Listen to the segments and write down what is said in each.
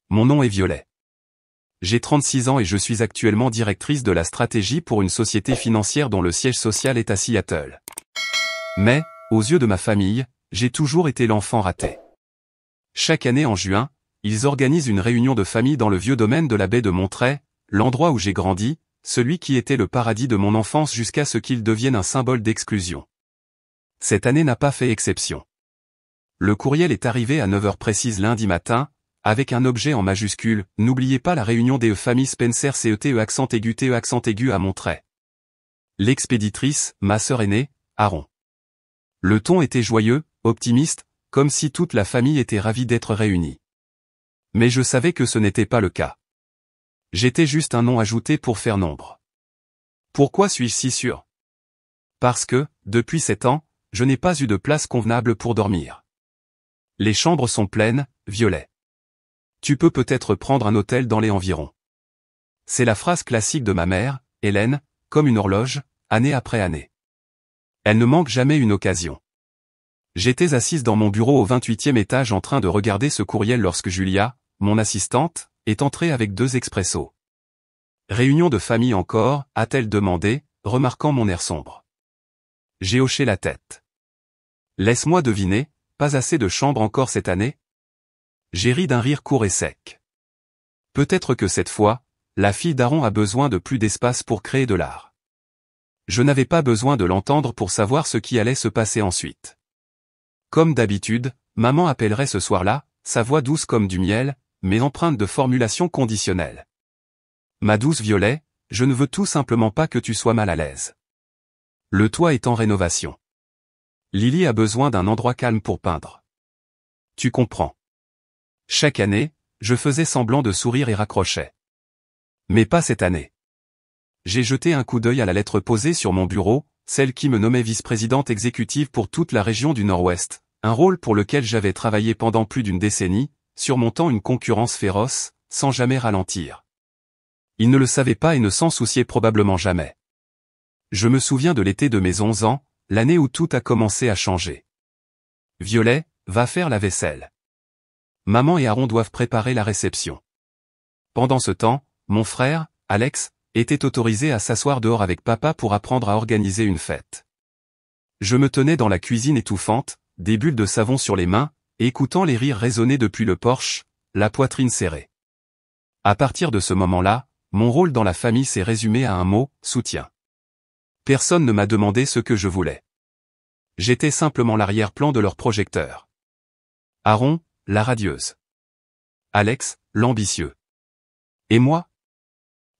Mon nom est Violet. J'ai 36 ans et je suis actuellement directrice de la stratégie pour une société financière dont le siège social est à Seattle. Mais, aux yeux de ma famille, j'ai toujours été l'enfant raté. Chaque année en juin, ils organisent une réunion de famille dans le vieux domaine de la baie de Montray, l'endroit où j'ai grandi, celui qui était le paradis de mon enfance jusqu'à ce qu'il devienne un symbole d'exclusion. Cette année n'a pas fait exception. Le courriel est arrivé à 9 heures précises lundi matin, avec un objet en majuscule, n'oubliez pas la réunion des familles Spencer CETE accent aigu à Montray. L'expéditrice, ma sœur aînée, Aaron. Le ton était joyeux, optimiste, comme si toute la famille était ravie d'être réunie. Mais je savais que ce n'était pas le cas. J'étais juste un nom ajouté pour faire nombre. Pourquoi suis-je si sûr? Parce que, depuis 7 ans, je n'ai pas eu de place convenable pour dormir. Les chambres sont pleines, Violet. Tu peux peut-être prendre un hôtel dans les environs. C'est la phrase classique de ma mère, Hélène, comme une horloge, année après année. Elle ne manque jamais une occasion. J'étais assise dans mon bureau au 28e étage en train de regarder ce courriel lorsque Julia, mon assistante, est entrée avec 2 expressos. Réunion de famille encore, a-t-elle demandé, remarquant mon air sombre. J'ai hoché la tête. Laisse-moi deviner, pas assez de chambres encore cette année? J'ai ri d'un rire court et sec. Peut-être que cette fois, la fille d'Aaron a besoin de plus d'espace pour créer de l'art. Je n'avais pas besoin de l'entendre pour savoir ce qui allait se passer ensuite. Comme d'habitude, maman appellerait ce soir-là, sa voix douce comme du miel, mais empreinte de formulation conditionnelle. Ma douce Violet, je ne veux tout simplement pas que tu sois mal à l'aise. Le toit est en rénovation. Lily a besoin d'un endroit calme pour peindre. Tu comprends. Chaque année, je faisais semblant de sourire et raccrochais. Mais pas cette année. J'ai jeté un coup d'œil à la lettre posée sur mon bureau, celle qui me nommait vice-présidente exécutive pour toute la région du Nord-Ouest, un rôle pour lequel j'avais travaillé pendant plus d'une décennie, surmontant une concurrence féroce, sans jamais ralentir. Il ne le savait pas et ne s'en souciait probablement jamais. Je me souviens de l'été de mes 11 ans, l'année où tout a commencé à changer. Violet, va faire la vaisselle. Maman et Aaron doivent préparer la réception. Pendant ce temps, mon frère, Alex, était autorisé à s'asseoir dehors avec papa pour apprendre à organiser une fête. Je me tenais dans la cuisine étouffante, des bulles de savon sur les mains, écoutant les rires résonner depuis le porche, la poitrine serrée. À partir de ce moment-là, mon rôle dans la famille s'est résumé à un mot, soutien. Personne ne m'a demandé ce que je voulais. J'étais simplement l'arrière-plan de leur projecteur. Aaron, la radieuse. Alex, l'ambitieux. Et moi?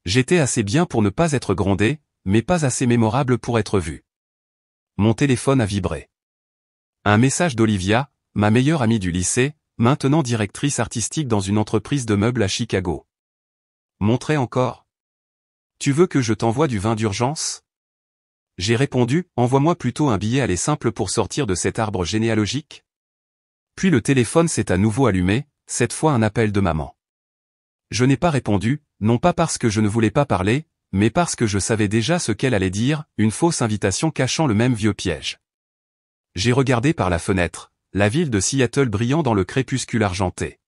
J'étais assez bien pour ne pas être grondé, mais pas assez mémorable pour être vu. Mon téléphone a vibré. Un message d'Olivia, ma meilleure amie du lycée, maintenant directrice artistique dans une entreprise de meubles à Chicago. Montrer encore. Tu veux que je t'envoie du vin d'urgence? J'ai répondu, envoie-moi plutôt un billet aller simple pour sortir de cet arbre généalogique. Puis le téléphone s'est à nouveau allumé, cette fois un appel de maman. Je n'ai pas répondu, non pas parce que je ne voulais pas parler, mais parce que je savais déjà ce qu'elle allait dire, une fausse invitation cachant le même vieux piège. J'ai regardé par la fenêtre, la ville de Seattle brillant dans le crépuscule argenté.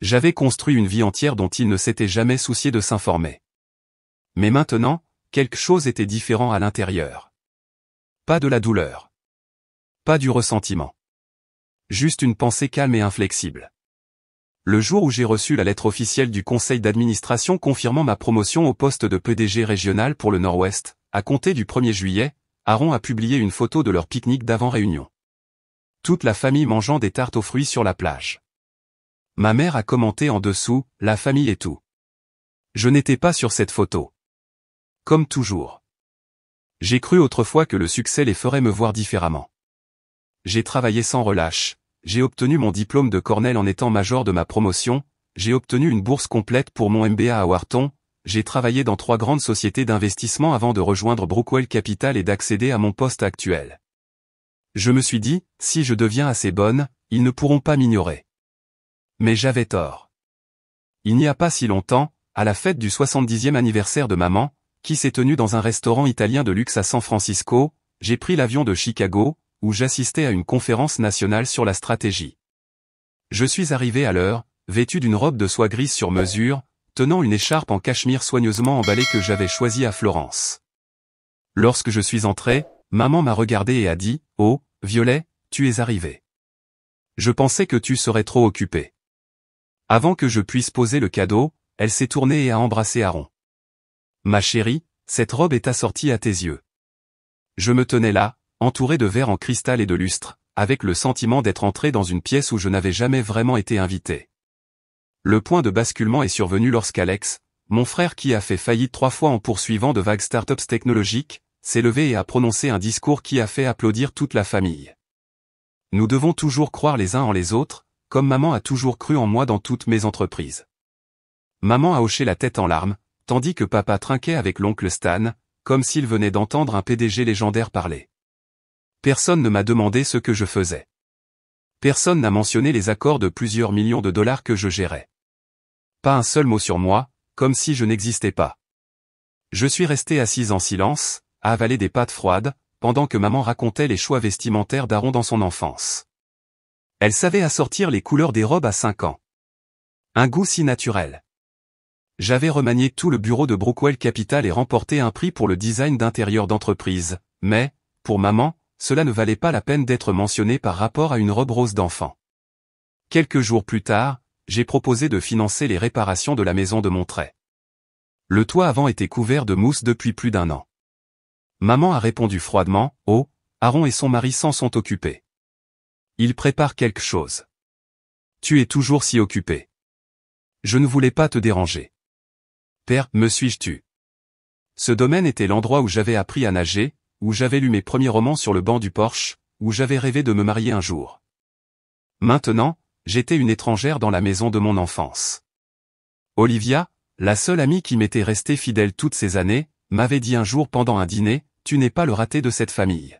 J'avais construit une vie entière dont il ne s'était jamais soucié de s'informer. Mais maintenant, quelque chose était différent à l'intérieur. Pas de la douleur. Pas du ressentiment. Juste une pensée calme et inflexible. Le jour où j'ai reçu la lettre officielle du conseil d'administration confirmant ma promotion au poste de PDG régional pour le Nord-Ouest, à compter du 1er juillet, Aaron a publié une photo de leur pique-nique d'avant-réunion. Toute la famille mangeant des tartes aux fruits sur la plage. Ma mère a commenté en dessous, la famille et tout. Je n'étais pas sur cette photo. Comme toujours. J'ai cru autrefois que le succès les ferait me voir différemment. J'ai travaillé sans relâche, j'ai obtenu mon diplôme de Cornell en étant major de ma promotion, j'ai obtenu une bourse complète pour mon MBA à Wharton, j'ai travaillé dans 3 grandes sociétés d'investissement avant de rejoindre Brookwell Capital et d'accéder à mon poste actuel. Je me suis dit, si je deviens assez bonne, ils ne pourront pas m'ignorer. Mais j'avais tort. Il n'y a pas si longtemps, à la fête du 70e anniversaire de maman, qui s'est tenue dans un restaurant italien de luxe à San Francisco, j'ai pris l'avion de Chicago, où j'assistais à une conférence nationale sur la stratégie. Je suis arrivé à l'heure, vêtu d'une robe de soie grise sur mesure, tenant une écharpe en cachemire soigneusement emballée que j'avais choisie à Florence. Lorsque je suis entré, maman m'a regardé et a dit « Oh, Violet, tu es arrivé. Je pensais que tu serais trop occupé. » Avant que je puisse poser le cadeau, elle s'est tournée et a embrassé Aaron. « Ma chérie, cette robe est assortie à tes yeux. » Je me tenais là, entouré de verres en cristal et de lustres, avec le sentiment d'être entré dans une pièce où je n'avais jamais vraiment été invité. Le point de basculement est survenu lorsqu'Alex, mon frère qui a fait faillite 3 fois en poursuivant de vagues startups technologiques, s'est levé et a prononcé un discours qui a fait applaudir toute la famille. Nous devons toujours croire les uns en les autres, comme maman a toujours cru en moi dans toutes mes entreprises. Maman a hoché la tête en larmes, tandis que papa trinquait avec l'oncle Stan, comme s'il venait d'entendre un PDG légendaire parler. Personne ne m'a demandé ce que je faisais. Personne n'a mentionné les accords de plusieurs millions de dollars que je gérais. Pas un seul mot sur moi, comme si je n'existais pas. Je suis resté assise en silence, à avaler des pâtes froides, pendant que maman racontait les choix vestimentaires d'Aaron dans son enfance. Elle savait assortir les couleurs des robes à 5 ans. Un goût si naturel. J'avais remanié tout le bureau de Brookwell Capital et remporté un prix pour le design d'intérieur d'entreprise, mais, pour maman, cela ne valait pas la peine d'être mentionné par rapport à une robe rose d'enfant. Quelques jours plus tard, j'ai proposé de financer les réparations de la maison de Monterey. Le toit avant était couvert de mousse depuis plus d'1 an. Maman a répondu froidement, « Oh, Aaron et son mari s'en sont occupés. Ils préparent quelque chose. Tu es toujours si occupé. Je ne voulais pas te déranger. » Père, me suis-je tu? Ce domaine était l'endroit où j'avais appris à nager, où j'avais lu mes premiers romans sur le banc du porche, où j'avais rêvé de me marier un jour. Maintenant, j'étais une étrangère dans la maison de mon enfance. Olivia, la seule amie qui m'était restée fidèle toutes ces années, m'avait dit un jour pendant un dîner, « Tu n'es pas le raté de cette famille. »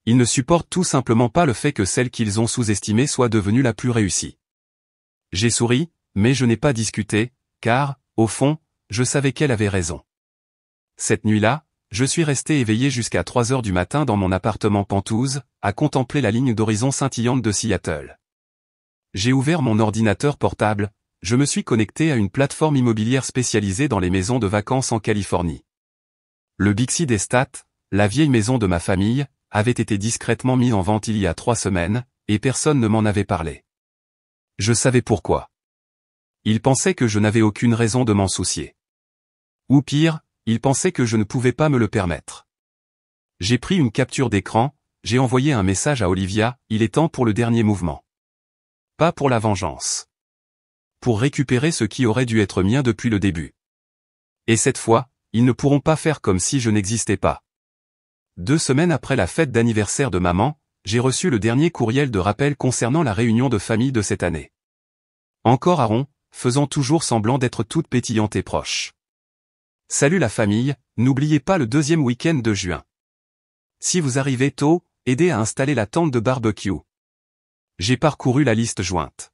Ils ne supportent tout simplement pas le fait que celle qu'ils ont sous-estimée soit devenue la plus réussie. J'ai souri, mais je n'ai pas discuté, car, au fond, je savais qu'elle avait raison. Cette nuit-là, je suis resté éveillé jusqu'à 3 heures du matin dans mon appartement Penthouse, à contempler la ligne d'horizon scintillante de Seattle. J'ai ouvert mon ordinateur portable, je me suis connecté à une plateforme immobilière spécialisée dans les maisons de vacances en Californie. Le Bixi des Stats, la vieille maison de ma famille, avait été discrètement mis en vente il y a 3 semaines, et personne ne m'en avait parlé. Je savais pourquoi. Ils pensaient que je n'avais aucune raison de m'en soucier. Ou pire, ils pensaient que je ne pouvais pas me le permettre. J'ai pris une capture d'écran, j'ai envoyé un message à Olivia, il est temps pour le dernier mouvement. Pas pour la vengeance. Pour récupérer ce qui aurait dû être mien depuis le début. Et cette fois, ils ne pourront pas faire comme si je n'existais pas. 2 semaines après la fête d'anniversaire de maman, j'ai reçu le dernier courriel de rappel concernant la réunion de famille de cette année. Encore Aaron, faisant toujours semblant d'être toute pétillante et proche. Salut la famille, n'oubliez pas le 2e week-end de juin. Si vous arrivez tôt, aidez à installer la tente de barbecue. J'ai parcouru la liste jointe.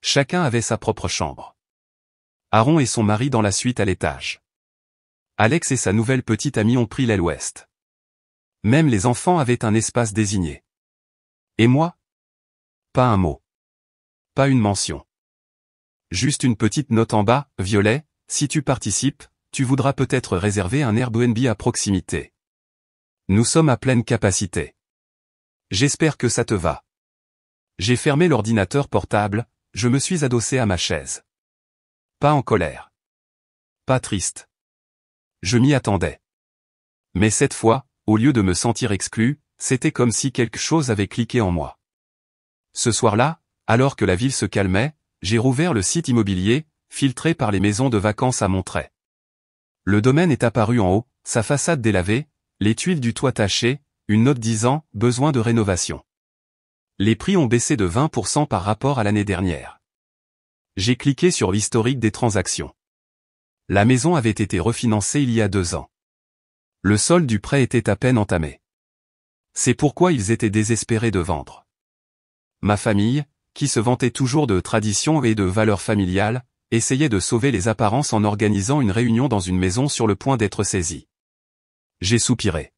Chacun avait sa propre chambre. Aaron et son mari dans la suite à l'étage. Alex et sa nouvelle petite amie ont pris l'aile ouest. Même les enfants avaient un espace désigné. Et moi? Pas un mot. Pas une mention. Juste une petite note en bas, Violet, si tu participes, tu voudras peut-être réserver un Airbnb à proximité. Nous sommes à pleine capacité. J'espère que ça te va. J'ai fermé l'ordinateur portable, je me suis adossé à ma chaise. Pas en colère. Pas triste. Je m'y attendais. Mais cette fois, au lieu de me sentir exclu, c'était comme si quelque chose avait cliqué en moi. Ce soir-là, alors que la ville se calmait, j'ai rouvert le site immobilier, filtré par les maisons de vacances à Monterey. Le domaine est apparu en haut, sa façade délavée, les tuiles du toit tachées, une note disant « Besoin de rénovation ». Les prix ont baissé de 20% par rapport à l'année dernière. J'ai cliqué sur l'historique des transactions. La maison avait été refinancée il y a 2 ans. Le solde du prêt était à peine entamé. C'est pourquoi ils étaient désespérés de vendre. Ma famille, qui se vantait toujours de tradition et de valeurs familiales, essayait de sauver les apparences en organisant une réunion dans une maison sur le point d'être saisie. J'ai soupiré.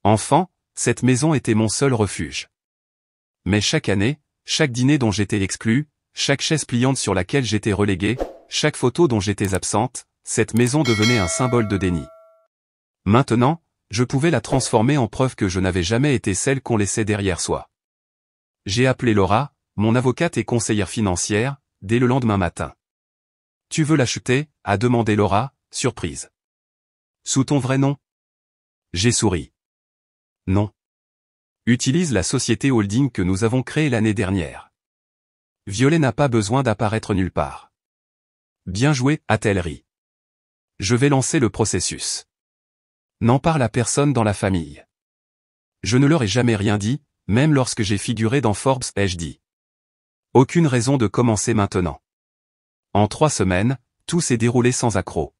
Enfant, cette maison était mon seul refuge. Mais chaque année, chaque dîner dont j'étais exclu, chaque chaise pliante sur laquelle j'étais relégué, chaque photo dont j'étais absente, cette maison devenait un symbole de déni. Maintenant, je pouvais la transformer en preuve que je n'avais jamais été celle qu'on laissait derrière soi. J'ai appelé Laura, mon avocate et conseillère financière, dès le lendemain matin. « Tu veux l'acheter ?» a demandé Laura, surprise. « Sous ton vrai nom ?» J'ai souri. « Non. Utilise la société holding que nous avons créée l'année dernière. Violet n'a pas besoin d'apparaître nulle part. » Bien joué, a-t-elle ri. Je vais lancer le processus. N'en parle à personne dans la famille. Je ne leur ai jamais rien dit, même lorsque j'ai figuré dans Forbes, ai-je dit. Aucune raison de commencer maintenant. En 3 semaines, tout s'est déroulé sans accroc.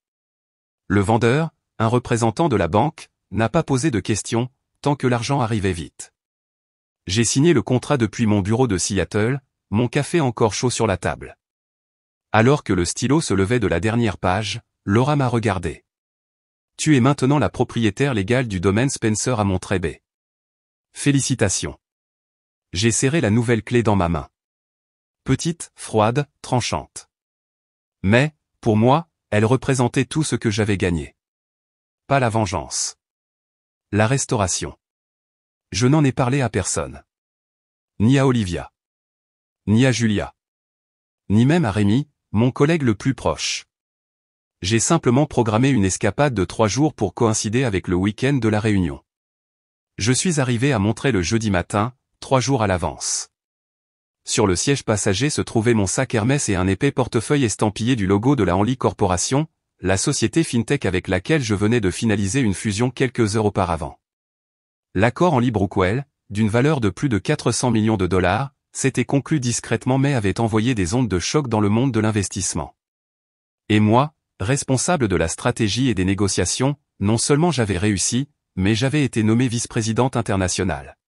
Le vendeur, un représentant de la banque, n'a pas posé de questions, tant que l'argent arrivait vite. J'ai signé le contrat depuis mon bureau de Seattle, mon café encore chaud sur la table. Alors que le stylo se levait de la dernière page, Laura m'a regardé. « Tu es maintenant la propriétaire légale du domaine Spencer à Monterey. Félicitations. » J'ai serré la nouvelle clé dans ma main. Petite, froide, tranchante. Mais, pour moi, elle représentait tout ce que j'avais gagné. Pas la vengeance. La restauration. Je n'en ai parlé à personne. Ni à Olivia. Ni à Julia. Ni même à Rémi, mon collègue le plus proche. J'ai simplement programmé une escapade de 3 jours pour coïncider avec le week-end de la Réunion. Je suis arrivé à Monterey le jeudi matin, 3 jours à l'avance. Sur le siège passager se trouvait mon sac Hermès et un épais portefeuille estampillé du logo de la Henley Corporation, la société FinTech avec laquelle je venais de finaliser une fusion quelques heures auparavant. L'accord Henley-Brookwell, d'une valeur de plus de 400 millions de dollars, s'était conclu discrètement mais avait envoyé des ondes de choc dans le monde de l'investissement. Et moi, responsable de la stratégie et des négociations, non seulement j'avais réussi, mais j'avais été nommé vice-présidente internationale.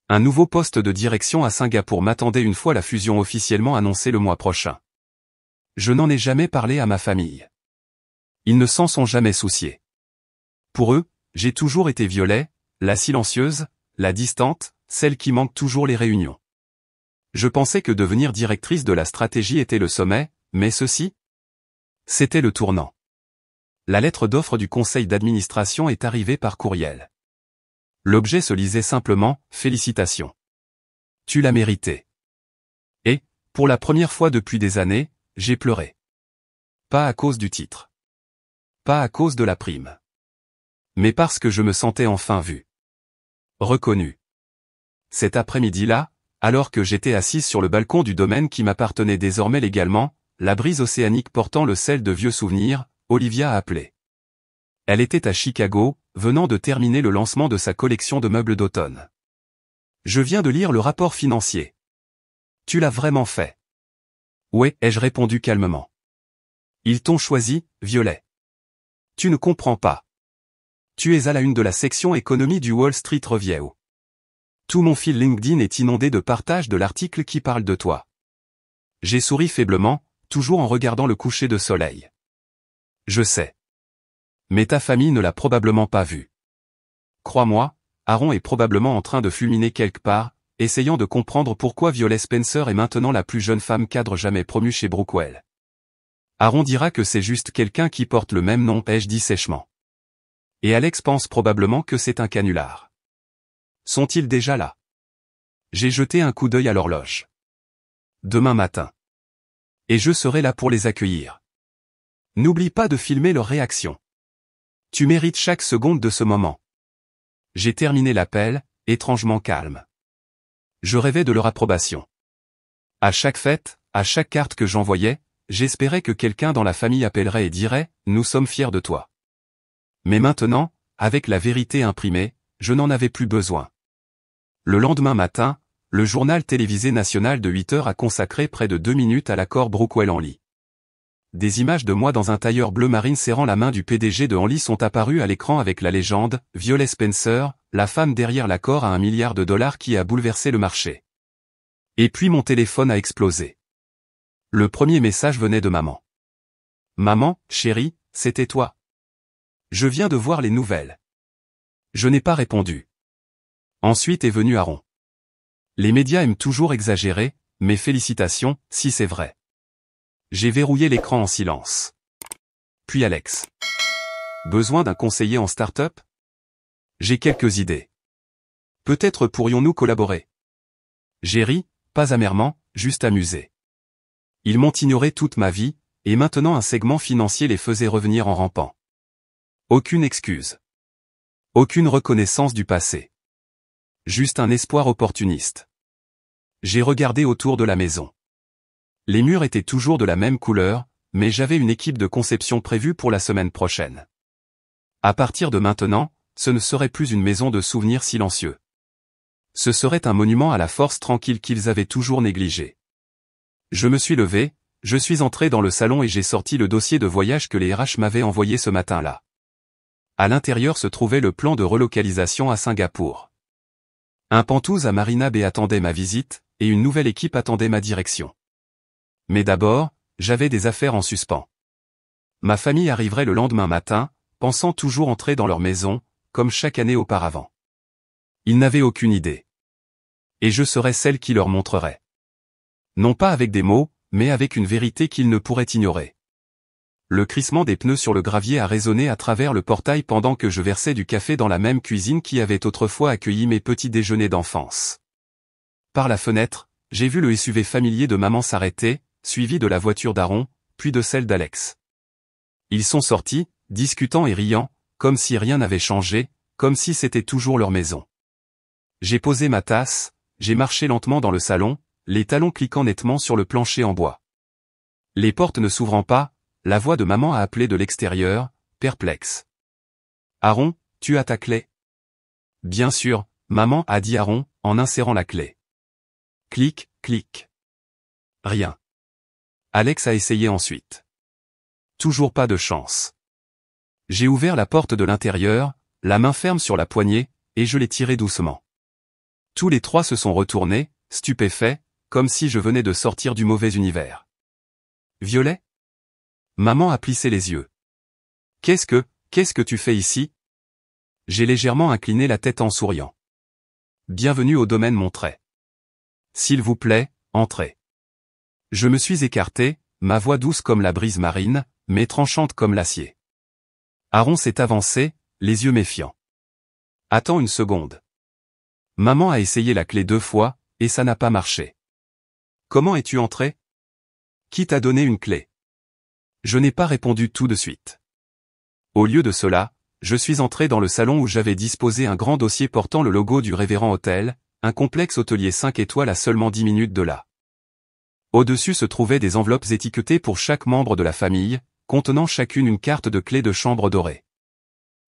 Un nouveau poste de direction à Singapour m'attendait une fois la fusion officiellement annoncée le mois prochain. Je n'en ai jamais parlé à ma famille. Ils ne s'en sont jamais souciés. Pour eux, j'ai toujours été Violet, la silencieuse, la distante, celle qui manque toujours les réunions. Je pensais que devenir directrice de la stratégie était le sommet, mais ceci, c'était le tournant. La lettre d'offre du conseil d'administration est arrivée par courriel. L'objet se lisait simplement « Félicitations. Tu l'as mérité. » Et, pour la première fois depuis des années, j'ai pleuré. Pas à cause du titre. Pas à cause de la prime. Mais parce que je me sentais enfin vu. Reconnu. Cet après-midi-là, alors que j'étais assise sur le balcon du domaine qui m'appartenait désormais légalement, la brise océanique portant le sel de vieux souvenirs, Olivia a appelé. Elle était à Chicago, venant de terminer le lancement de sa collection de meubles d'automne. Je viens de lire le rapport financier. Tu l'as vraiment fait? Ouais, ai-je répondu calmement. Ils t'ont choisi, Violet. Tu ne comprends pas. Tu es à la une de la section économie du Wall Street Review. Tout mon fil LinkedIn est inondé de partages de l'article qui parle de toi. J'ai souri faiblement, toujours en regardant le coucher de soleil. Je sais. Mais ta famille ne l'a probablement pas vu. Crois-moi, Aaron est probablement en train de fulminer quelque part, essayant de comprendre pourquoi Violet Spencer est maintenant la plus jeune femme cadre jamais promue chez Brookwell. Aaron dira que c'est juste quelqu'un qui porte le même nom, ai-je dit sèchement. Et Alex pense probablement que c'est un canular. Sont-ils déjà là? J'ai jeté un coup d'œil à l'horloge. Demain matin. Et je serai là pour les accueillir. N'oublie pas de filmer leur réaction. Tu mérites chaque seconde de ce moment. J'ai terminé l'appel, étrangement calme. Je rêvais de leur approbation. À chaque fête, à chaque carte que j'envoyais, j'espérais que quelqu'un dans la famille appellerait et dirait « Nous sommes fiers de toi ». Mais maintenant, avec la vérité imprimée, je n'en avais plus besoin. Le lendemain matin, le journal télévisé national de 8 heures a consacré près de 2 minutes à l'accord Brookwell-Henley. Des images de moi dans un tailleur bleu marine serrant la main du PDG de Henley sont apparues à l'écran avec la légende « Violet Spencer, la femme derrière l'accord à $1 milliard qui a bouleversé le marché ». Et puis mon téléphone a explosé. Le premier message venait de maman. « Maman, chérie, c'était toi. Je viens de voir les nouvelles. » Je n'ai pas répondu. Ensuite est venu Aaron. Les médias aiment toujours exagérer, mes félicitations, si c'est vrai. J'ai verrouillé l'écran en silence. Puis Alex. Besoin d'un conseiller en start-up? J'ai quelques idées. Peut-être pourrions-nous collaborer. J'ai ri, pas amèrement, juste amusé. Ils m'ont ignoré toute ma vie, et maintenant un segment financier les faisait revenir en rampant. Aucune excuse. Aucune reconnaissance du passé. Juste un espoir opportuniste. J'ai regardé autour de la maison. Les murs étaient toujours de la même couleur, mais j'avais une équipe de conception prévue pour la semaine prochaine. À partir de maintenant, ce ne serait plus une maison de souvenirs silencieux. Ce serait un monument à la force tranquille qu'ils avaient toujours négligée. Je me suis levé, je suis entré dans le salon et j'ai sorti le dossier de voyage que les RH m'avaient envoyé ce matin-là. À l'intérieur se trouvait le plan de relocalisation à Singapour. Un Pantouz à Marina Bay attendait ma visite, et une nouvelle équipe attendait ma direction. Mais d'abord, j'avais des affaires en suspens. Ma famille arriverait le lendemain matin, pensant toujours entrer dans leur maison, comme chaque année auparavant. Ils n'avaient aucune idée. Et je serais celle qui leur montrerait. Non pas avec des mots, mais avec une vérité qu'ils ne pourraient ignorer. Le crissement des pneus sur le gravier a résonné à travers le portail pendant que je versais du café dans la même cuisine qui avait autrefois accueilli mes petits déjeuners d'enfance. Par la fenêtre, j'ai vu le SUV familier de maman s'arrêter, suivi de la voiture d'Aaron, puis de celle d'Alex. Ils sont sortis, discutant et riant, comme si rien n'avait changé, comme si c'était toujours leur maison. J'ai posé ma tasse, j'ai marché lentement dans le salon, les talons cliquant nettement sur le plancher en bois. Les portes ne s'ouvrant pas, la voix de maman a appelé de l'extérieur, perplexe. Aaron, tu as ta clé? Bien sûr, maman a dit Aaron, en insérant la clé. Clic, clic. Rien. Alex a essayé ensuite. Toujours pas de chance. J'ai ouvert la porte de l'intérieur, la main ferme sur la poignée, et je l'ai tirée doucement. Tous les trois se sont retournés, stupéfaits, comme si je venais de sortir du mauvais univers. Violet? Maman a plissé les yeux. Qu'est-ce que tu fais ici? J'ai légèrement incliné la tête en souriant. Bienvenue au domaine Montret. S'il vous plaît, entrez. Je me suis écarté, ma voix douce comme la brise marine, mais tranchante comme l'acier. Aaron s'est avancé, les yeux méfiants. Attends une seconde. Maman a essayé la clé 2 fois, et ça n'a pas marché. Comment es-tu entré? Qui t'a donné une clé? Je n'ai pas répondu tout de suite. Au lieu de cela, je suis entré dans le salon où j'avais disposé un grand dossier portant le logo du Révérend Hôtel, un complexe hôtelier 5 étoiles à seulement 10 minutes de là. Au-dessus se trouvaient des enveloppes étiquetées pour chaque membre de la famille, contenant chacune une carte de clé de chambre dorée.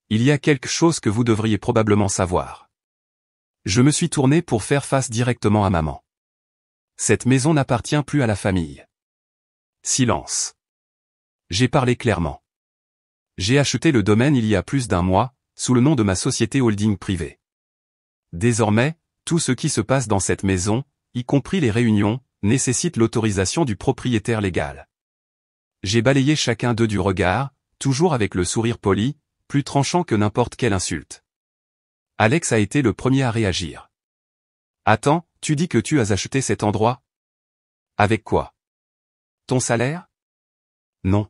Il y a quelque chose que vous devriez probablement savoir. Je me suis tourné pour faire face directement à maman. Cette maison n'appartient plus à la famille. Silence. J'ai parlé clairement. J'ai acheté le domaine il y a plus d'1 mois, sous le nom de ma société holding privée. Désormais, tout ce qui se passe dans cette maison, y compris les réunions, nécessite l'autorisation du propriétaire légal. J'ai balayé chacun d'eux du regard, toujours avec le sourire poli, plus tranchant que n'importe quelle insulte. Alex a été le premier à réagir. Attends, tu dis que tu as acheté cet endroit? Avec quoi? Ton salaire? Non.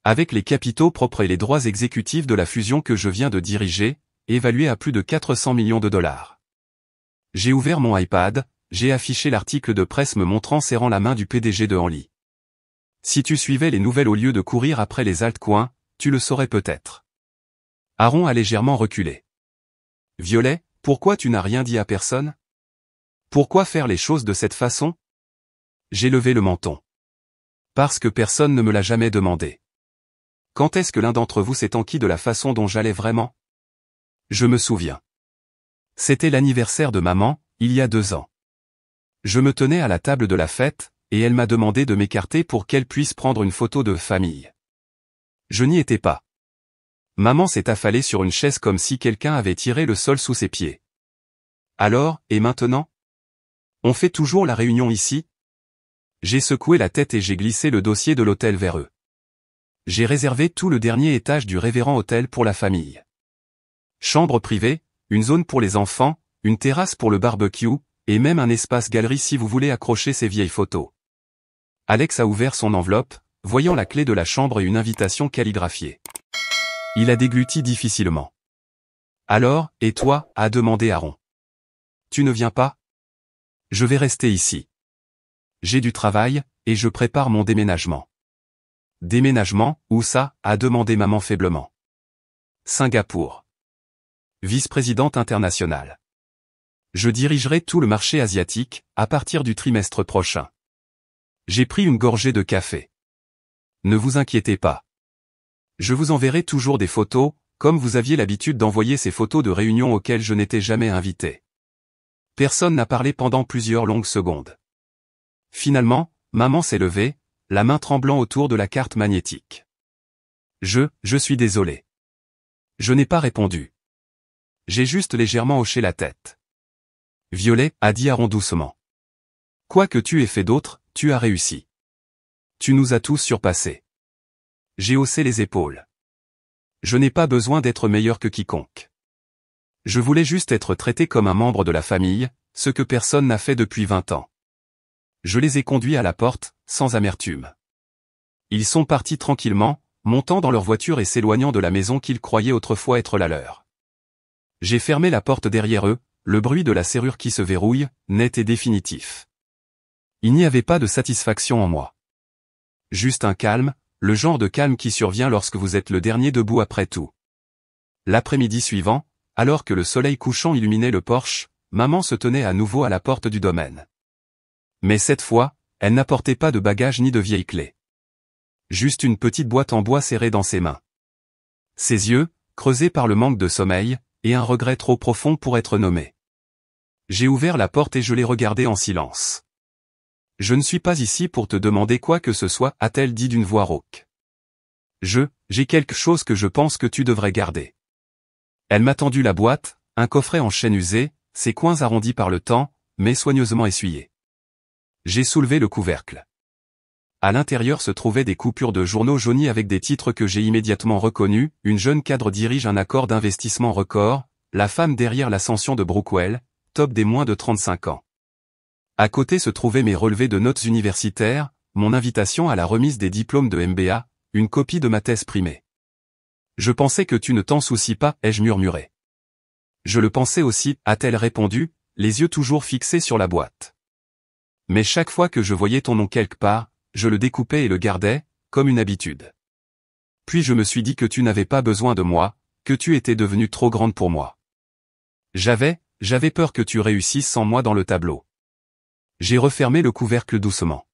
Avec les capitaux propres et les droits exécutifs de la fusion que je viens de diriger, évalués à plus de 400 millions de dollars. J'ai ouvert mon iPad, j'ai affiché l'article de presse me montrant serrant la main du PDG de Henley. Si tu suivais les nouvelles au lieu de courir après les altcoins, tu le saurais peut-être. Aaron a légèrement reculé. Violet, pourquoi tu n'as rien dit à personne? Pourquoi faire les choses de cette façon? J'ai levé le menton. Parce que personne ne me l'a jamais demandé. Quand est-ce que l'un d'entre vous s'est enquis de la façon dont j'allais vraiment? Je me souviens. C'était l'anniversaire de maman, il y a 2 ans. Je me tenais à la table de la fête, et elle m'a demandé de m'écarter pour qu'elle puisse prendre une photo de famille. Je n'y étais pas. Maman s'est affalée sur une chaise comme si quelqu'un avait tiré le sol sous ses pieds. Alors, et maintenant? On fait toujours la réunion ici? J'ai secoué la tête et j'ai glissé le dossier de l'hôtel vers eux. J'ai réservé tout le dernier étage du Révérend Hôtel pour la famille. Chambre privée, une zone pour les enfants, une terrasse pour le barbecue, et même un espace galerie si vous voulez accrocher ces vieilles photos. Alex a ouvert son enveloppe, voyant la clé de la chambre et une invitation calligraphiée. Il a dégluti difficilement. Alors, et toi, a demandé Aaron. Tu ne viens pas? Je vais rester ici. J'ai du travail, et je prépare mon déménagement. Déménagement, où ça? A demandé maman faiblement. Singapour. Vice-présidente internationale. Je dirigerai tout le marché asiatique, à partir du trimestre prochain. J'ai pris une gorgée de café. Ne vous inquiétez pas. Je vous enverrai toujours des photos, comme vous aviez l'habitude d'envoyer ces photos de réunions auxquelles je n'étais jamais invité. Personne n'a parlé pendant plusieurs longues secondes. Finalement, maman s'est levée, la main tremblant autour de la carte magnétique. Je suis désolé. Je n'ai pas répondu. J'ai juste légèrement hoché la tête. Violet, a dit Aaron doucement. Quoi que tu aies fait d'autre, tu as réussi. Tu nous as tous surpassés. J'ai haussé les épaules. Je n'ai pas besoin d'être meilleur que quiconque. Je voulais juste être traité comme un membre de la famille, ce que personne n'a fait depuis 20 ans. Je les ai conduits à la porte, sans amertume. Ils sont partis tranquillement, montant dans leur voiture et s'éloignant de la maison qu'ils croyaient autrefois être la leur. J'ai fermé la porte derrière eux, le bruit de la serrure qui se verrouille, net et définitif. Il n'y avait pas de satisfaction en moi. Juste un calme, le genre de calme qui survient lorsque vous êtes le dernier debout après tout. L'après-midi suivant, alors que le soleil couchant illuminait le porche, maman se tenait à nouveau à la porte du domaine. Mais cette fois, elle n'apportait pas de bagages ni de vieilles clés. Juste une petite boîte en bois serrée dans ses mains. Ses yeux, creusés par le manque de sommeil, et un regret trop profond pour être nommé. J'ai ouvert la porte et je l'ai regardée en silence. Je ne suis pas ici pour te demander quoi que ce soit, a-t-elle dit d'une voix rauque. J'ai quelque chose que je pense que tu devrais garder. Elle m'a tendu la boîte, un coffret en chêne usé, ses coins arrondis par le temps, mais soigneusement essuyés. J'ai soulevé le couvercle. À l'intérieur se trouvaient des coupures de journaux jaunis avec des titres que j'ai immédiatement reconnus. Une jeune cadre dirige un accord d'investissement record, la femme derrière l'ascension de Brookwell, top des moins de 35 ans. À côté se trouvaient mes relevés de notes universitaires, mon invitation à la remise des diplômes de MBA, une copie de ma thèse primée. Je pensais que tu ne t'en soucies pas, ai-je murmuré. Je le pensais aussi, a-t-elle répondu, les yeux toujours fixés sur la boîte. Mais chaque fois que je voyais ton nom quelque part, je le découpais et le gardais, comme une habitude. Puis je me suis dit que tu n'avais pas besoin de moi, que tu étais devenue trop grande pour moi. J'avais peur que tu réussisses sans moi dans le tableau. J'ai refermé le couvercle doucement.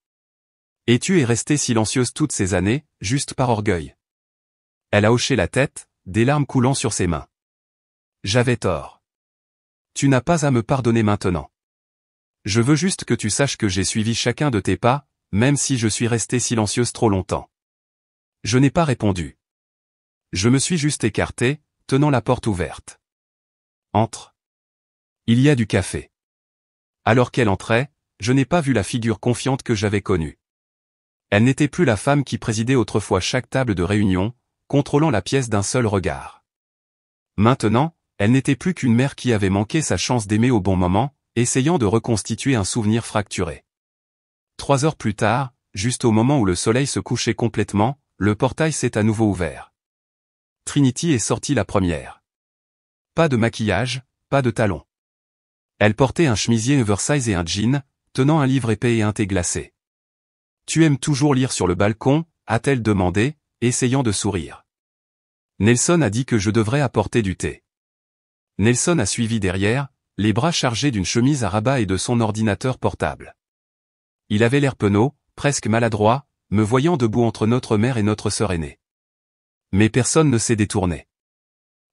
Et tu es restée silencieuse toutes ces années, juste par orgueil. Elle a hoché la tête, des larmes coulant sur ses mains. J'avais tort. Tu n'as pas à me pardonner maintenant. Je veux juste que tu saches que j'ai suivi chacun de tes pas, même si je suis restée silencieuse trop longtemps. Je n'ai pas répondu. Je me suis juste écarté, tenant la porte ouverte. Entre. Il y a du café. Alors qu'elle entrait, je n'ai pas vu la figure confiante que j'avais connue. Elle n'était plus la femme qui présidait autrefois chaque table de réunion, contrôlant la pièce d'un seul regard. Maintenant, elle n'était plus qu'une mère qui avait manqué sa chance d'aimer au bon moment, essayant de reconstituer un souvenir fracturé. 3 heures plus tard, juste au moment où le soleil se couchait complètement, le portail s'est à nouveau ouvert. Trinity est sortie la première. Pas de maquillage, pas de talons. Elle portait un chemisier oversize et un jean, tenant un livre épais et un thé glacé. « Tu aimes toujours lire sur le balcon ?» a-t-elle demandé, essayant de sourire. Nelson a dit que je devrais apporter du thé. Nelson a suivi derrière, les bras chargés d'une chemise à rabat et de son ordinateur portable. Il avait l'air penaud, presque maladroit, me voyant debout entre notre mère et notre sœur aînée. Mais personne ne s'est détourné.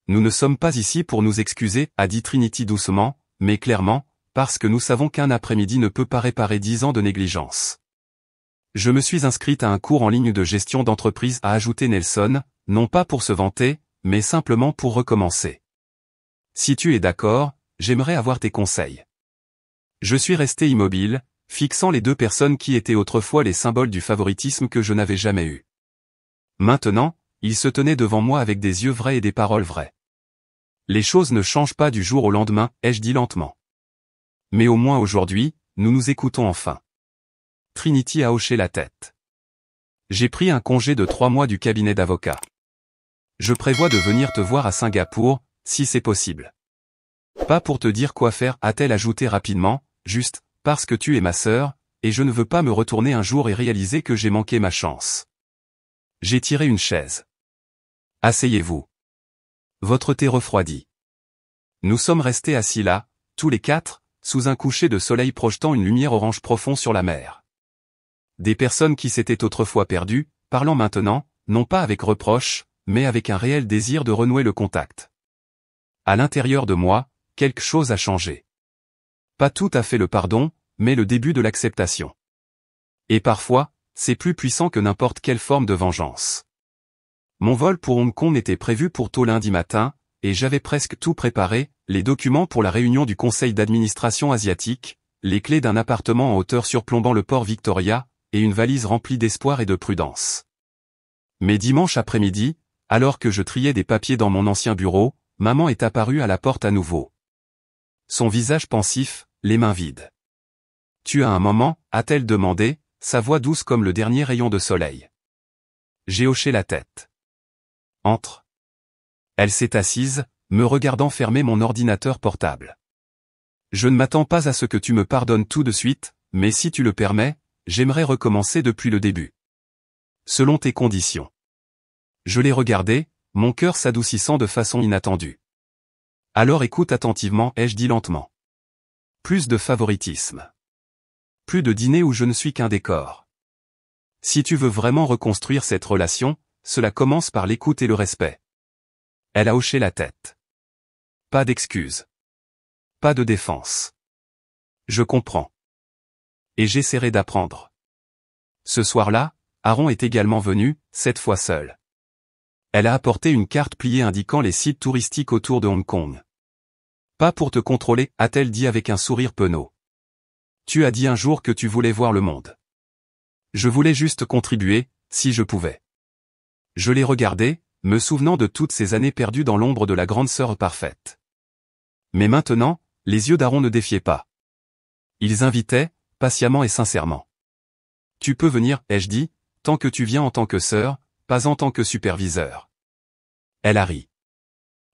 Nous ne sommes pas ici pour nous excuser, a dit Trinity doucement, mais clairement, parce que nous savons qu'un après-midi ne peut pas réparer 10 ans de négligence. Je me suis inscrite à un cours en ligne de gestion d'entreprise, a ajouté Nelson, non pas pour se vanter, mais simplement pour recommencer. Si tu es d'accord, j'aimerais avoir tes conseils. Je suis resté immobile, fixant les 2 personnes qui étaient autrefois les symboles du favoritisme que je n'avais jamais eu. Maintenant, ils se tenaient devant moi avec des yeux vrais et des paroles vraies. Les choses ne changent pas du jour au lendemain, ai-je dit lentement. Mais au moins aujourd'hui, nous nous écoutons enfin. Trinity a hoché la tête. J'ai pris un congé de 3 mois du cabinet d'avocat. Je prévois de venir te voir à Singapour, si c'est possible. Pas pour te dire quoi faire, a-t-elle ajouté rapidement, juste, parce que tu es ma sœur, et je ne veux pas me retourner un jour et réaliser que j'ai manqué ma chance. J'ai tiré une chaise. Asseyez-vous. Votre thé refroidit. Nous sommes restés assis là, tous les quatre, sous un coucher de soleil projetant une lumière orange profond sur la mer. Des personnes qui s'étaient autrefois perdues, parlant maintenant, non pas avec reproche, mais avec un réel désir de renouer le contact. À l'intérieur de moi, quelque chose a changé. Pas tout à fait le pardon, mais le début de l'acceptation. Et parfois, c'est plus puissant que n'importe quelle forme de vengeance. Mon vol pour Hong Kong était prévu pour tôt lundi matin, et j'avais presque tout préparé, les documents pour la réunion du conseil d'administration asiatique, les clés d'un appartement en hauteur surplombant le port Victoria, et une valise remplie d'espoir et de prudence. Mais dimanche après-midi, alors que je triais des papiers dans mon ancien bureau, maman est apparue à la porte à nouveau. Son visage pensif, les mains vides. « Tu as un moment ?» a-t-elle demandé, sa voix douce comme le dernier rayon de soleil. J'ai hoché la tête. « Entre. » Elle s'est assise, me regardant fermer mon ordinateur portable. « Je ne m'attends pas à ce que tu me pardonnes tout de suite, mais si tu le permets, j'aimerais recommencer depuis le début. Selon tes conditions. » Je l'ai regardé, mon cœur s'adoucissant de façon inattendue. « Alors écoute attentivement, ai-je dit lentement. Plus de favoritisme. Plus de dîner où je ne suis qu'un décor. Si tu veux vraiment reconstruire cette relation, cela commence par l'écoute et le respect. » Elle a hoché la tête. Pas d'excuses. Pas de défense. Je comprends. Et j'essaierai d'apprendre. Ce soir-là, Aaron est également venu, cette fois seul. Elle a apporté une carte pliée indiquant les sites touristiques autour de Hong Kong. Pas pour te contrôler, a-t-elle dit avec un sourire penaud. Tu as dit un jour que tu voulais voir le monde. Je voulais juste contribuer, si je pouvais. Je l'ai regardé, me souvenant de toutes ces années perdues dans l'ombre de la grande sœur parfaite. Mais maintenant, les yeux d'Aaron ne défiaient pas. Ils invitaient, patiemment et sincèrement. Tu peux venir, ai-je dit, tant que tu viens en tant que sœur, pas en tant que superviseur. Elle a ri.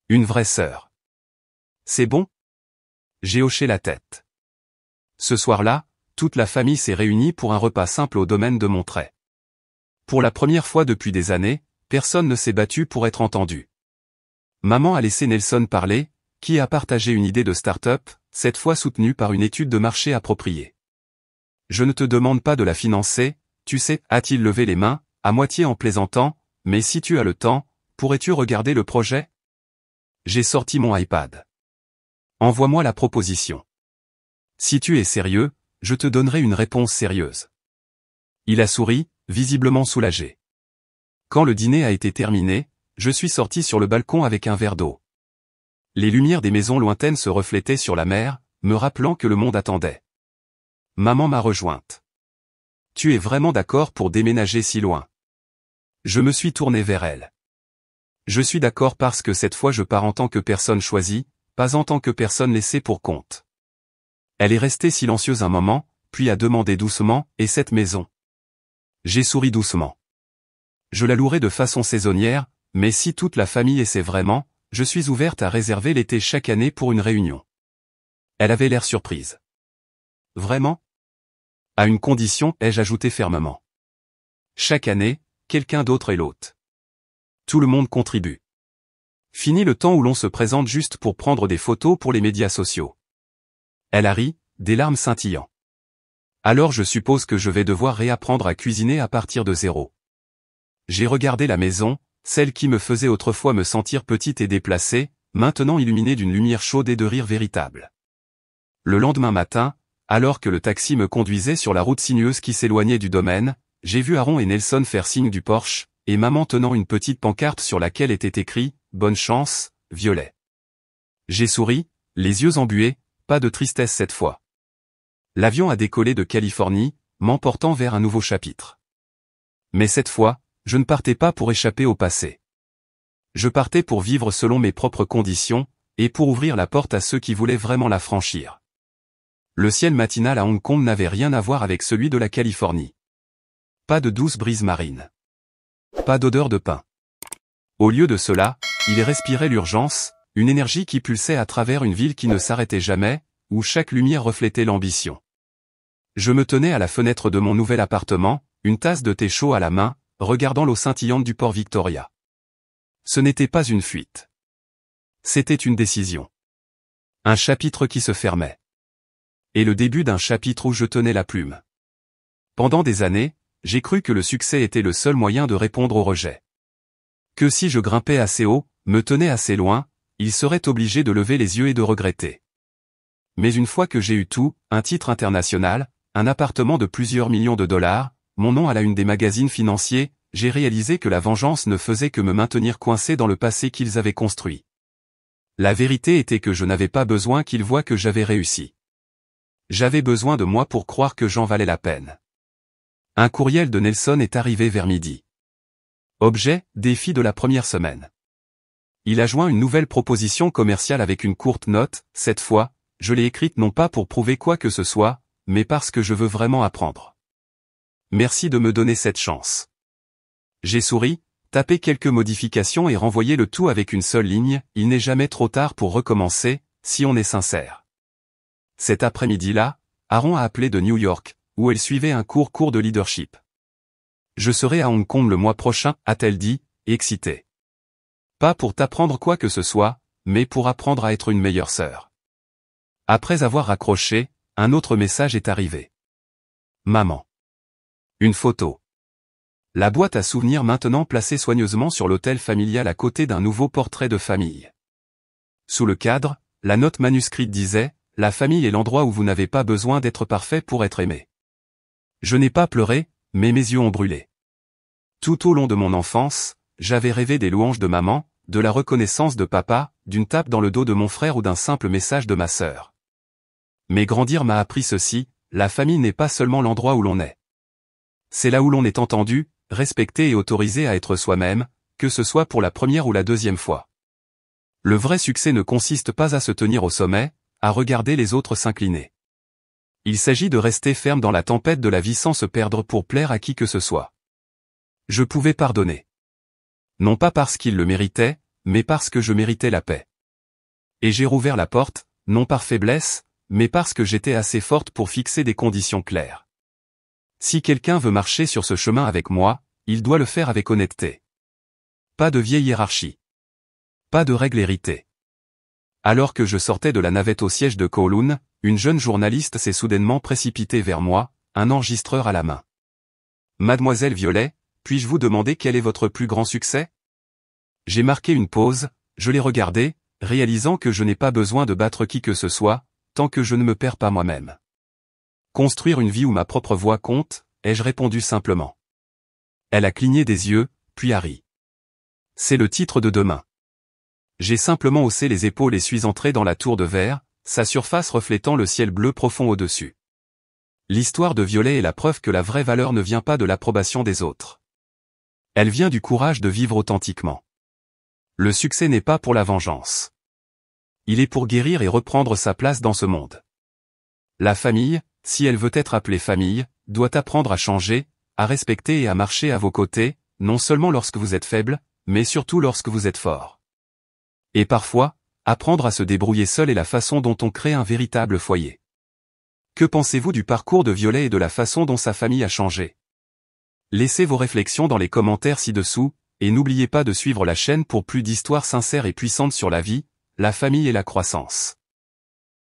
Une vraie sœur. C'est bon? J'ai hoché la tête. Ce soir-là, toute la famille s'est réunie pour un repas simple au domaine de Monterey. Pour la première fois depuis des années, personne ne s'est battu pour être entendu. Maman a laissé Nelson parler, qui a partagé une idée de start-up, cette fois soutenue par une étude de marché appropriée. Je ne te demande pas de la financer, tu sais, a-t-il levé les mains, à moitié en plaisantant, mais si tu as le temps, pourrais-tu regarder le projet? J'ai sorti mon iPad. Envoie-moi la proposition. Si tu es sérieux, je te donnerai une réponse sérieuse. Il a souri, visiblement soulagé. Quand le dîner a été terminé, je suis sorti sur le balcon avec un verre d'eau. Les lumières des maisons lointaines se reflétaient sur la mer, me rappelant que le monde attendait. Maman m'a rejointe. Tu es vraiment d'accord pour déménager si loin? Je me suis tourné vers elle. Je suis d'accord parce que cette fois je pars en tant que personne choisie, pas en tant que personne laissée pour compte. Elle est restée silencieuse un moment, puis a demandé doucement, et cette maison? J'ai souri doucement. Je la louerai de façon saisonnière, mais si toute la famille essaie vraiment, je suis ouverte à réserver l'été chaque année pour une réunion. Elle avait l'air surprise. Vraiment? À une condition, ai-je ajouté fermement. Chaque année, quelqu'un d'autre est l'hôte. Tout le monde contribue. Fini le temps où l'on se présente juste pour prendre des photos pour les médias sociaux. Elle a ri, des larmes scintillant. Alors je suppose que je vais devoir réapprendre à cuisiner à partir de zéro. J'ai regardé la maison, celle qui me faisait autrefois me sentir petite et déplacée, maintenant illuminée d'une lumière chaude et de rire véritable. Le lendemain matin, alors que le taxi me conduisait sur la route sinueuse qui s'éloignait du domaine, j'ai vu Aaron et Nelson faire signe du Porsche, et maman tenant une petite pancarte sur laquelle était écrit « Bonne chance, Violet ». J'ai souri, les yeux embués, pas de tristesse cette fois. L'avion a décollé de Californie, m'emportant vers un nouveau chapitre. Mais cette fois, je ne partais pas pour échapper au passé. Je partais pour vivre selon mes propres conditions, et pour ouvrir la porte à ceux qui voulaient vraiment la franchir. Le ciel matinal à Hong Kong n'avait rien à voir avec celui de la Californie. Pas de douce brise marine. Pas d'odeur de pain. Au lieu de cela, il respirait l'urgence, une énergie qui pulsait à travers une ville qui ne s'arrêtait jamais, où chaque lumière reflétait l'ambition. Je me tenais à la fenêtre de mon nouvel appartement, une tasse de thé chaud à la main, regardant l'eau scintillante du port Victoria. Ce n'était pas une fuite. C'était une décision. Un chapitre qui se fermait. Et le début d'un chapitre où je tenais la plume. Pendant des années, j'ai cru que le succès était le seul moyen de répondre au rejet. Que si je grimpais assez haut, me tenais assez loin, il serait obligé de lever les yeux et de regretter. Mais une fois que j'ai eu tout, un titre international, un appartement de plusieurs millions de dollars, mon nom à la une des magazines financiers, j'ai réalisé que la vengeance ne faisait que me maintenir coincé dans le passé qu'ils avaient construit. La vérité était que je n'avais pas besoin qu'ils voient que j'avais réussi. J'avais besoin de moi pour croire que j'en valais la peine. Un courriel de Nelson est arrivé vers midi. Objet, défi de la première semaine. Il a joint une nouvelle proposition commerciale avec une courte note, cette fois, je l'ai écrite non pas pour prouver quoi que ce soit, mais parce que je veux vraiment apprendre. Merci de me donner cette chance. J'ai souri, tapé quelques modifications et renvoyé le tout avec une seule ligne, il n'est jamais trop tard pour recommencer, si on est sincère. Cet après-midi-là, Aaron a appelé de New York, où elle suivait un cours de leadership. Je serai à Hong Kong le mois prochain, a-t-elle dit, excitée. Pas pour t'apprendre quoi que ce soit, mais pour apprendre à être une meilleure sœur. Après avoir raccroché, un autre message est arrivé. Maman. Une photo. La boîte à souvenirs maintenant placée soigneusement sur l'autel familial à côté d'un nouveau portrait de famille. Sous le cadre, la note manuscrite disait, « La famille est l'endroit où vous n'avez pas besoin d'être parfait pour être aimé. » Je n'ai pas pleuré, mais mes yeux ont brûlé. Tout au long de mon enfance, j'avais rêvé des louanges de maman, de la reconnaissance de papa, d'une tape dans le dos de mon frère ou d'un simple message de ma sœur. Mais grandir m'a appris ceci, la famille n'est pas seulement l'endroit où l'on est. C'est là où l'on est entendu, respecté et autorisé à être soi-même, que ce soit pour la première ou la deuxième fois. Le vrai succès ne consiste pas à se tenir au sommet, à regarder les autres s'incliner. Il s'agit de rester ferme dans la tempête de la vie sans se perdre pour plaire à qui que ce soit. Je pouvais pardonner. Non pas parce qu'il le méritait, mais parce que je méritais la paix. Et j'ai rouvert la porte, non par faiblesse, mais parce que j'étais assez forte pour fixer des conditions claires. Si quelqu'un veut marcher sur ce chemin avec moi, il doit le faire avec honnêteté. Pas de vieille hiérarchie. Pas de règles héritées. Alors que je sortais de la navette au siège de Kowloon, une jeune journaliste s'est soudainement précipitée vers moi, un enregistreur à la main. Mademoiselle Violet, puis-je vous demander quel est votre plus grand succès? J'ai marqué une pause, je l'ai regardée, réalisant que je n'ai pas besoin de battre qui que ce soit, tant que je ne me perds pas moi-même. Construire une vie où ma propre voix compte, ai-je répondu simplement. Elle a cligné des yeux, puis a ri. C'est le titre de demain. J'ai simplement haussé les épaules et suis entré dans la tour de verre, sa surface reflétant le ciel bleu profond au-dessus. L'histoire de Violet est la preuve que la vraie valeur ne vient pas de l'approbation des autres. Elle vient du courage de vivre authentiquement. Le succès n'est pas pour la vengeance. Il est pour guérir et reprendre sa place dans ce monde. La famille, si elle veut être appelée famille, doit apprendre à changer, à respecter et à marcher à vos côtés, non seulement lorsque vous êtes faible, mais surtout lorsque vous êtes fort. Et parfois, apprendre à se débrouiller seul est la façon dont on crée un véritable foyer. Que pensez-vous du parcours de Violet et de la façon dont sa famille a changé? Laissez vos réflexions dans les commentaires ci-dessous, et n'oubliez pas de suivre la chaîne pour plus d'histoires sincères et puissantes sur la vie, la famille et la croissance.